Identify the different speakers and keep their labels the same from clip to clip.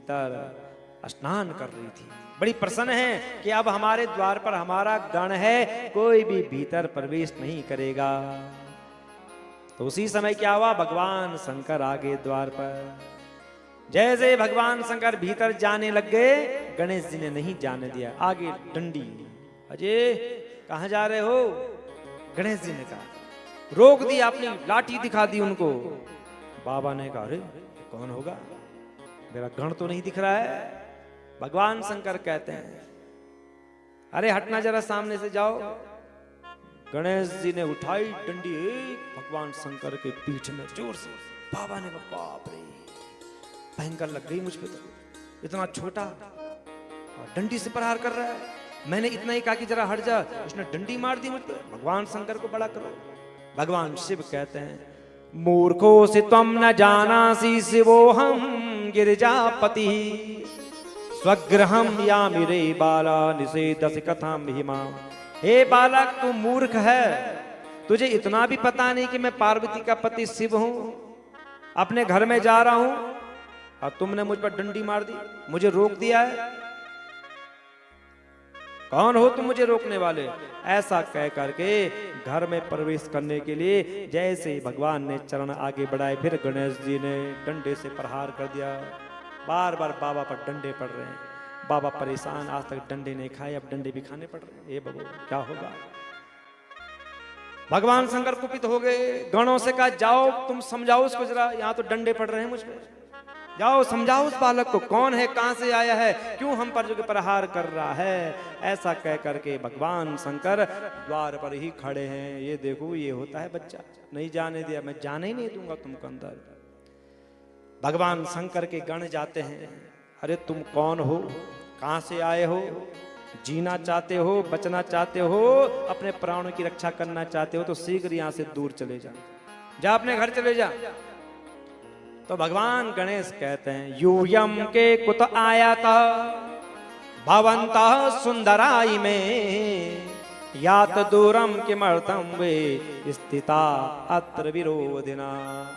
Speaker 1: भीतर स्नान कर रही थी। बड़ी प्रसन्न है कि अब हमारे द्वार पर हमारा गण है, कोई भी भीतर प्रवेश नहीं करेगा। तो उसी समय क्या हुआ, भगवान शंकर आ गए द्वार पर। जैसे भगवान शंकर भीतर जाने लग गए, गणेश जी ने नहीं जाने दिया। आगे डंडी, अजय कहां जा रहे हो? गणेश जी ने कहा, रोक दी, अपनी लाठी दिखा दी उनको। बाबा ने कहा, अरे कौन होगा, मेरा गण तो नहीं दिख रहा है। भगवान शंकर कहते हैं, अरे हटना जरा, सामने से जाओ। गणेश जी ने उठाई डंडी, भगवान शंकर के पीठ में जोर से। बाबा ने कहा, बाप रे, भयंकर लग गई मुझ पे, तो इतना छोटा और डंडी से प्रहार कर रहा है। मैंने इतना ही कहा कि जरा हट जा, उसने डंडी मार दी मुझ पे। भगवान शंकर को बड़ा करो। भगवान शिव कहते हैं, मूर्खो से तुम न जानासी शिवोहम गिरिजापति स्वगृहम या मेरे बाला निषेधस कथम हिमा। हे बालक, तू मूर्ख है, तुझे इतना भी पता नहीं कि मैं पार्वती का पति शिव हूं। अपने घर में जा रहा हूं और तुमने मुझ पर डंडी मार दी, मुझे रोक दिया है। कौन हो तुम मुझे रोकने वाले? ऐसा कह करके घर में प्रवेश करने के लिए जैसे भगवान ने चरण आगे बढ़ाए, फिर गणेश जी ने डंडे से प्रहार कर दिया। बार बार बाबा पर डंडे पड़ रहे हैं। बाबा परेशान, आज तक डंडे नहीं खाए, अब डंडे भी खाने पड़ रहे हैं। ये बाबू क्या होगा? भगवान शंकर कुपित हो गए। गणों से कहा, जाओ तुम समझाओ उसको जरा, यहाँ तो डंडे पड़ रहे हैं मुझ पे। जाओ समझाओ उस बालक को, कौन है, कहां से आया है, क्यों हम पर जो प्रहार कर रहा है। ऐसा कह करके भगवान शंकर द्वार पर ही खड़े हैं। ये देखो, ये होता है बच्चा, नहीं जाने दिया, मैं जाने ही नहीं दूंगा तुमको अंदर। भगवान शंकर के गण जाते हैं, अरे तुम कौन हो, कहां से आए हो, जीना चाहते हो, बचना चाहते हो, अपने प्राणों की रक्षा करना चाहते हो तो शीघ्र यहां से दूर चले जा, जा अपने घर चले जा। तो भगवान गणेश कहते हैं, यूयम के कुत आया था भवंतः सुंदराई में यात दूरम किमर्थम वे स्थिता अत्र विरोधिना।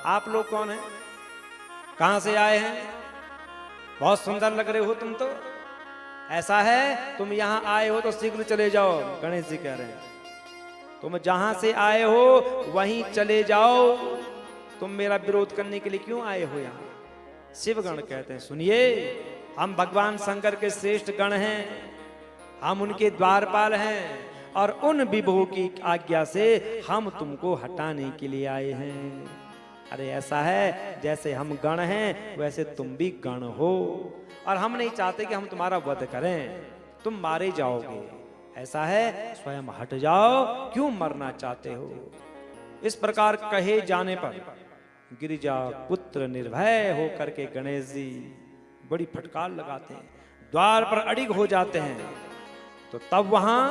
Speaker 1: आप लोग कौन हैं, कहां से आए हैं? बहुत सुंदर लग रहे हो तुम तो। ऐसा है, तुम यहां आए हो तो शीघ्र चले जाओ। गणेश जी कह रहे हैं, तुम जहां से आए हो वहीं चले जाओ, तुम मेरा विरोध करने के लिए क्यों आए हो यहां? शिवगण कहते हैं, सुनिए, हम भगवान शंकर के श्रेष्ठ गण हैं, हम उनके द्वारपाल हैं और उन विभु की आज्ञा से हम तुमको हटाने के लिए आए हैं। अरे ऐसा है, जैसे हम गण हैं वैसे तुम भी गण हो और हम नहीं चाहते कि हम तुम्हारा वध करें, तुम मारे जाओगे। ऐसा है, स्वयं हट जाओ, क्यों मरना चाहते हो? इस प्रकार कहे जाने पर गिरिजा पुत्र निर्भय होकर के गणेश जी बड़ी फटकार लगाते हैं, द्वार पर अड़िग हो जाते हैं। तो तब वहां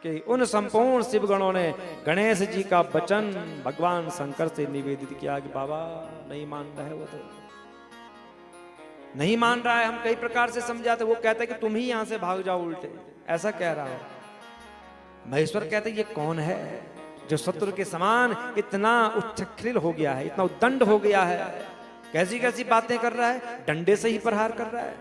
Speaker 1: कि उन संपूर्ण शिवगणों ने गणेश जी का वचन भगवान शंकर से निवेदित किया कि बाबा नहीं मान रहा है, वो तो नहीं मान रहा है, हम कई प्रकार से समझाते, वो कहता है कि तुम ही यहां से भाग जाओ, उल्टे ऐसा कह रहा है। महेश्वर कहते ये कौन है जो शत्रु के समान इतना उच्छृंखल हो गया है, इतना उद्दंड हो गया है, कैसी कैसी बातें कर रहा है, डंडे से ही प्रहार कर रहा है।